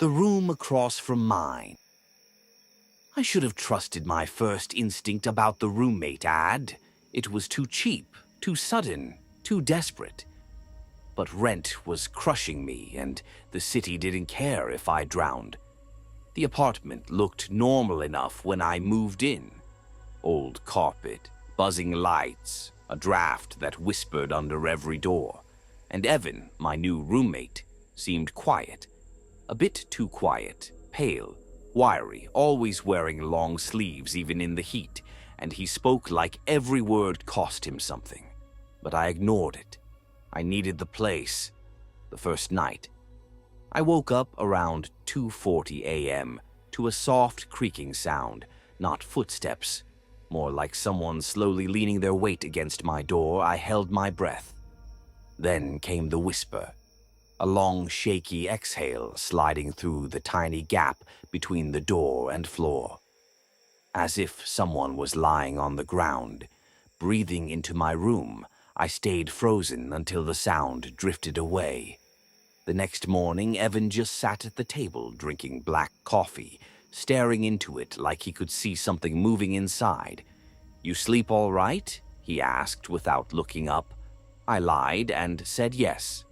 the room across from mine. I should have trusted my first instinct about the roommate ad. It was too cheap, too sudden, too desperate. But rent was crushing me, and the city didn't care if I drowned. The apartment looked normal enough when I moved in. Old carpet, buzzing lights, a draft that whispered under every door. And Evan, my new roommate, seemed quiet. A bit too quiet, pale, wiry, always wearing long sleeves even in the heat, and he spoke like every word cost him something. But I ignored it. I needed the place. The first night. I woke up around 2:40 a.m. to a soft creaking sound, not footsteps. More like someone slowly leaning their weight against my door. I held my breath. Then came the whisper. A long, shaky exhale sliding through the tiny gap between the door and floor. As if someone was lying on the ground, breathing into my room, I stayed frozen until the sound drifted away. The next morning, Evan just sat at the table drinking black coffee, staring into it like he could see something moving inside. "You sleep all right?" he asked without looking up. I lied and said yes.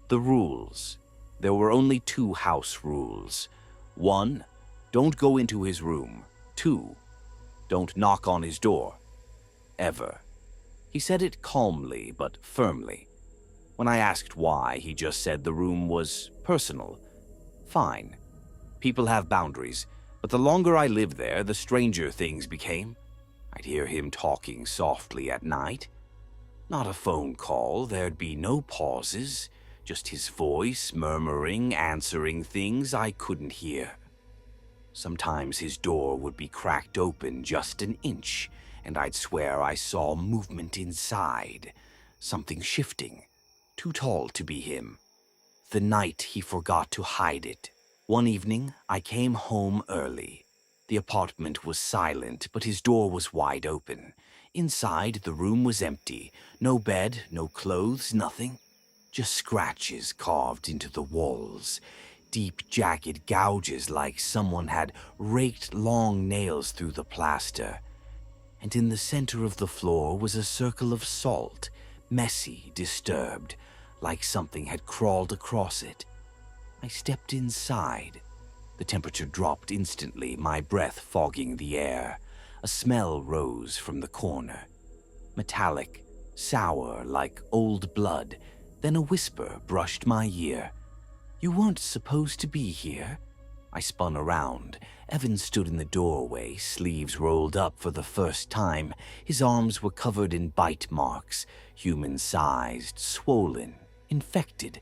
The rules. There were only 2 house rules. 1, don't go into his room. 2, don't knock on his door. Ever. He said it calmly but firmly. When I asked why, he just said the room was personal. Fine. People have boundaries, but the longer I lived there, the stranger things became. I'd hear him talking softly at night. Not a phone call, there'd be no pauses, just his voice murmuring, answering things I couldn't hear. Sometimes his door would be cracked open just an inch, and I'd swear I saw movement inside, something shifting, too tall to be him. The night he forgot to hide it. One evening, I came home early. The apartment was silent, but his door was wide open. Inside, the room was empty. No bed, no clothes, nothing. Just scratches carved into the walls. Deep, jagged gouges like someone had raked long nails through the plaster. And in the center of the floor was a circle of salt, messy, disturbed, like something had crawled across it. I stepped inside. The temperature dropped instantly, my breath fogging the air. A smell rose from the corner. Metallic, sour like old blood. Then a whisper brushed my ear. "You weren't supposed to be here." I spun around. Evan stood in the doorway, sleeves rolled up for the first time. His arms were covered in bite marks, human-sized, swollen, infected.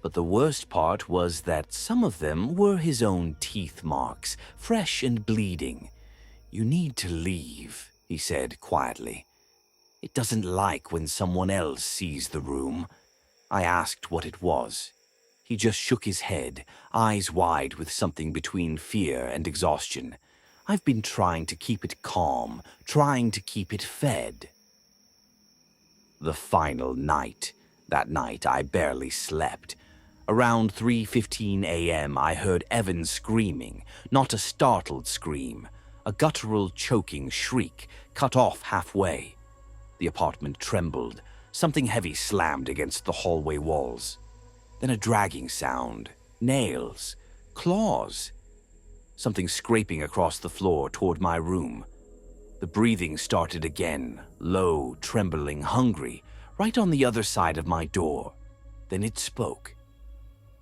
But the worst part was that some of them were his own teeth marks, fresh and bleeding. "You need to leave," he said quietly. "It doesn't like when someone else sees the room." I asked what it was. He just shook his head, eyes wide with something between fear and exhaustion. "I've been trying to keep it calm, trying to keep it fed." The final night. That night I barely slept. Around 3:15 a.m. I heard Evan screaming, not a startled scream, a guttural choking shriek cut off halfway. The apartment trembled. Something heavy slammed against the hallway walls. Then a dragging sound, nails, claws. Something scraping across the floor toward my room. The breathing started again, low, trembling, hungry, right on the other side of my door. Then it spoke.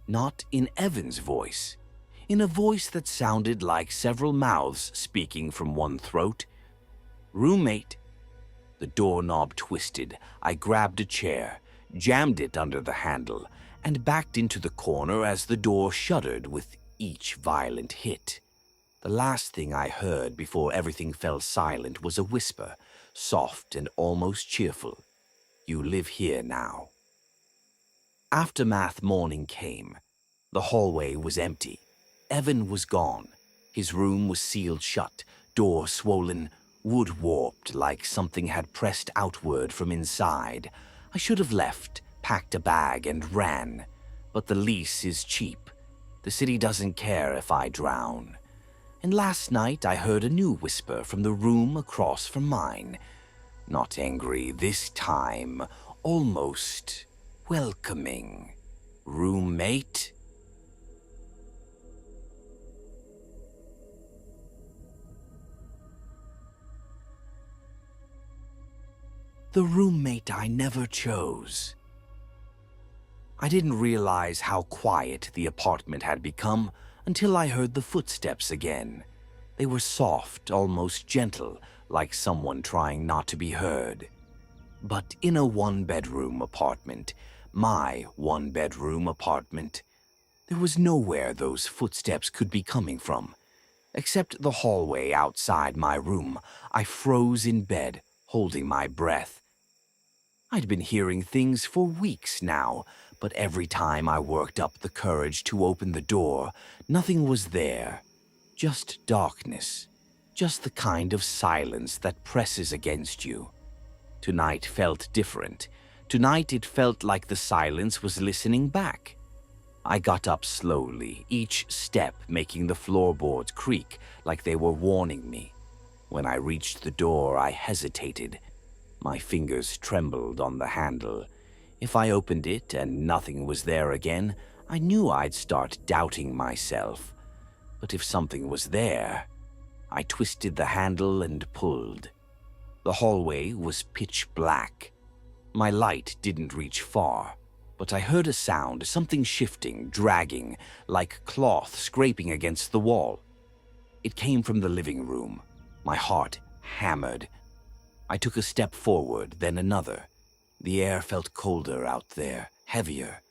Not in Evan's voice, in a voice that sounded like several mouths speaking from one throat. "Roommate." The doorknob twisted. I grabbed a chair, jammed it under the handle, and backed into the corner as the door shuddered with each violent hit. The last thing I heard before everything fell silent was a whisper, soft and almost cheerful. "You live here now." Aftermath morning came. The hallway was empty. Evan was gone. His room was sealed shut, door swollen, wood warped like something had pressed outward from inside. I should have left, packed a bag, and ran. But the lease is cheap. The city doesn't care if I drown. And last night I heard a new whisper from the room across from mine. Not angry this time, almost welcoming. Roommate? The roommate I never chose. I didn't realize how quiet the apartment had become until I heard the footsteps again. They were soft, almost gentle, like someone trying not to be heard. But in a one-bedroom apartment, my one-bedroom apartment, there was nowhere those footsteps could be coming from. Except the hallway outside my room, I froze in bed, holding my breath. I'd been hearing things for weeks now, but every time I worked up the courage to open the door, nothing was there. Just darkness. Just the kind of silence that presses against you. Tonight felt different. Tonight it felt like the silence was listening back. I got up slowly, each step making the floorboards creak like they were warning me. When I reached the door, I hesitated. My fingers trembled on the handle. If I opened it and nothing was there again, I knew I'd start doubting myself. But if something was there, I twisted the handle and pulled. The hallway was pitch black. My light didn't reach far, but I heard a sound, something shifting, dragging, like cloth scraping against the wall. It came from the living room. My heart hammered. I took a step forward, then another. The air felt colder out there, heavier.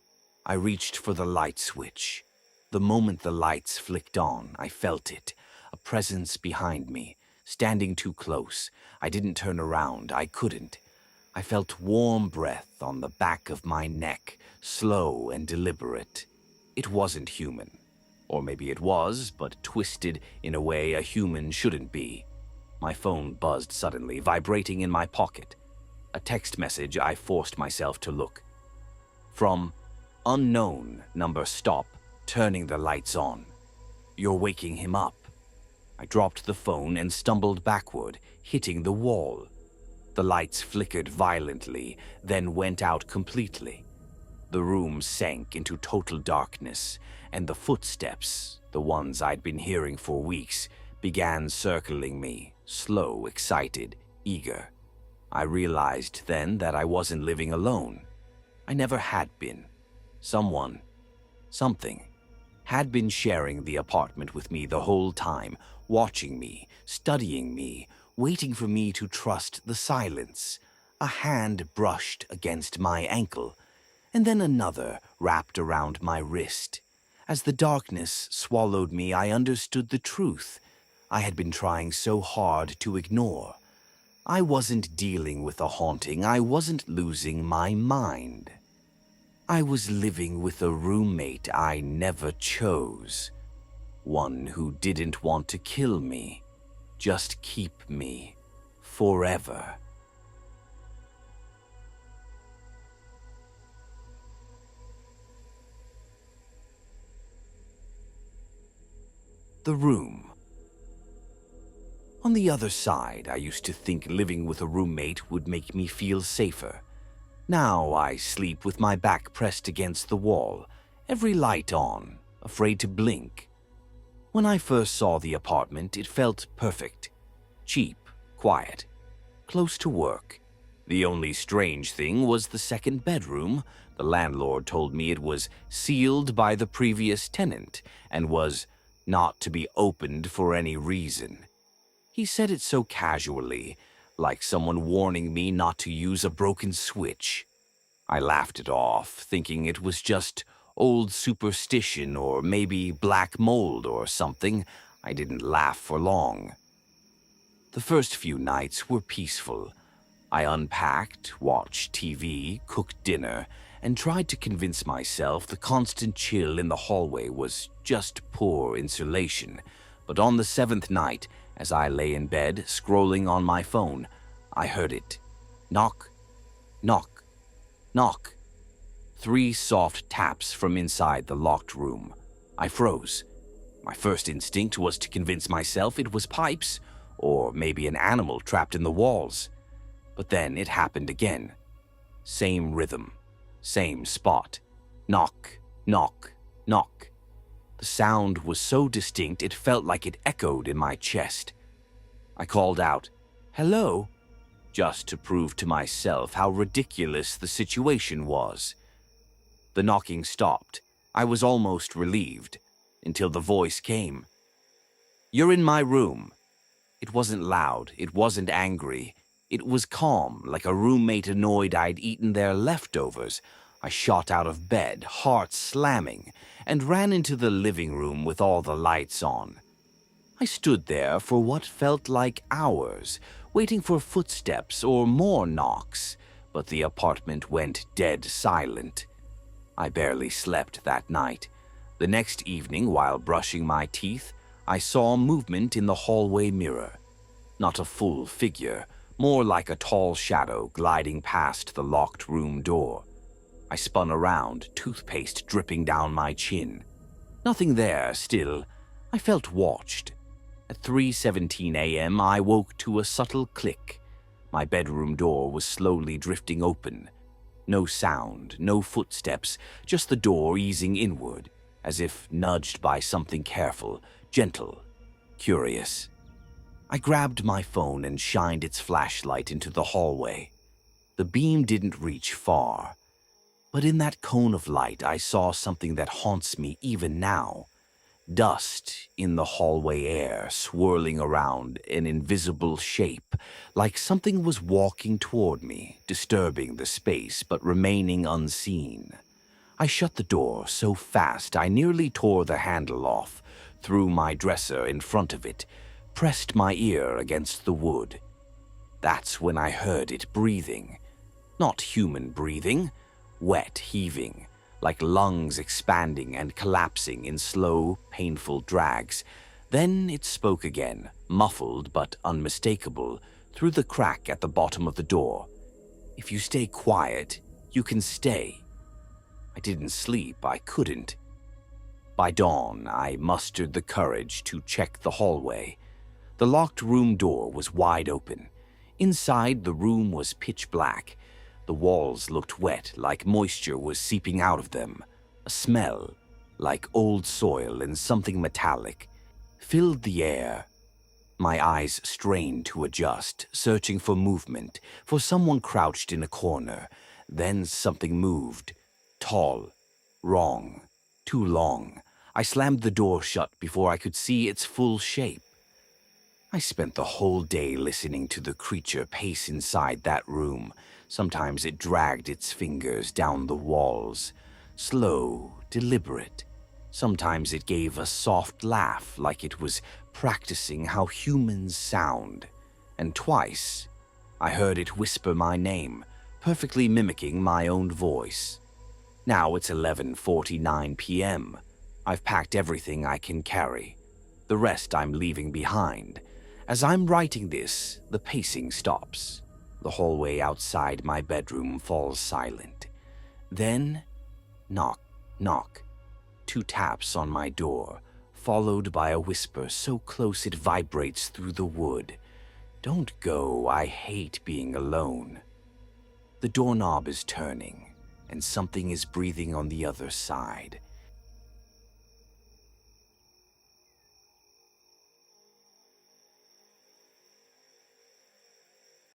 I reached for the light switch. The moment the lights flicked on, I felt it, a presence behind me, standing too close. I didn't turn around, I couldn't. I felt warm breath on the back of my neck, slow and deliberate. It wasn't human. Or maybe it was, but twisted in a way a human shouldn't be. My phone buzzed suddenly, vibrating in my pocket. A text message. I forced myself to look. From unknown number, stop, turning the lights on. You're waking him up. I dropped the phone and stumbled backward, hitting the wall. The lights flickered violently, then went out completely. The room sank into total darkness, and the footsteps, the ones I'd been hearing for weeks, began circling me, slow, excited, eager. I realized then that I wasn't living alone. I never had been. Someone, something, had been sharing the apartment with me the whole time, watching me, studying me, waiting for me to trust the silence. A hand brushed against my ankle, and then another wrapped around my wrist. As the darkness swallowed me, I understood the truth I had been trying so hard to ignore. I wasn't dealing with a haunting. I wasn't losing my mind. I was living with a roommate I never chose. One who didn't want to kill me, just keep me forever. The room. On the other side, I used to think living with a roommate would make me feel safer. Now I sleep with my back pressed against the wall, every light on, afraid to blink. When I first saw the apartment, it felt perfect. Cheap, quiet, close to work. The only strange thing was the second bedroom. The landlord told me it was sealed by the previous tenant and was not to be opened for any reason. He said it so casually, like someone warning me not to use a broken switch. I laughed it off, thinking it was just old superstition or maybe black mold or something. I didn't laugh for long. The first few nights were peaceful. I unpacked, watched TV, cooked dinner, and tried to convince myself the constant chill in the hallway was just poor insulation. But on the seventh night, as I lay in bed, scrolling on my phone, I heard it. Knock, knock, knock. 3 soft taps from inside the locked room. I froze. My first instinct was to convince myself it was pipes, or maybe an animal trapped in the walls. But then it happened again. Same rhythm, same spot. Knock, knock, knock. The sound was so distinct it felt like it echoed in my chest. I called out, "Hello?" just to prove to myself how ridiculous the situation was. The knocking stopped. I was almost relieved, until the voice came. "You're in my room." It wasn't loud, it wasn't angry. It was calm, like a roommate annoyed I'd eaten their leftovers. I shot out of bed, heart slamming, and ran into the living room with all the lights on. I stood there for what felt like hours, waiting for footsteps or more knocks, but the apartment went dead silent. I barely slept that night. The next evening, while brushing my teeth, I saw movement in the hallway mirror. Not a full figure, more like a tall shadow gliding past the locked room door. I spun around, toothpaste dripping down my chin. Nothing there, still. I felt watched. At 3:17 a.m., I woke to a subtle click. My bedroom door was slowly drifting open. No sound, no footsteps, just the door easing inward, as if nudged by something careful, gentle, curious. I grabbed my phone and shined its flashlight into the hallway. The beam didn't reach far, but in that cone of light I saw something that haunts me even now. Dust in the hallway air, swirling around an invisible shape, like something was walking toward me, disturbing the space but remaining unseen. I shut the door so fast I nearly tore the handle off, threw my dresser in front of it, pressed my ear against the wood. That's when I heard it breathing. Not human breathing, wet heaving, like lungs expanding and collapsing in slow, painful drags. Then it spoke again, muffled but unmistakable, through the crack at the bottom of the door. "If you stay quiet, you can stay." I didn't sleep, I couldn't. By dawn, I mustered the courage to check the hallway. The locked room door was wide open. Inside, the room was pitch black. The walls looked wet, like moisture was seeping out of them. A smell, like old soil and something metallic, filled the air. My eyes strained to adjust, searching for movement, for someone crouched in a corner. Then something moved. Tall. Wrong. Too long. I slammed the door shut before I could see its full shape. I spent the whole day listening to the creature pace inside that room. Sometimes it dragged its fingers down the walls, slow, deliberate. Sometimes it gave a soft laugh like it was practicing how humans sound. And twice, I heard it whisper my name, perfectly mimicking my own voice. Now it's 11:49 p.m. I've packed everything I can carry. The rest I'm leaving behind. As I'm writing this, the pacing stops. The hallway outside my bedroom falls silent. Then, knock, knock. 2 taps on my door, followed by a whisper so close it vibrates through the wood. "Don't go, I hate being alone." The doorknob is turning, and something is breathing on the other side.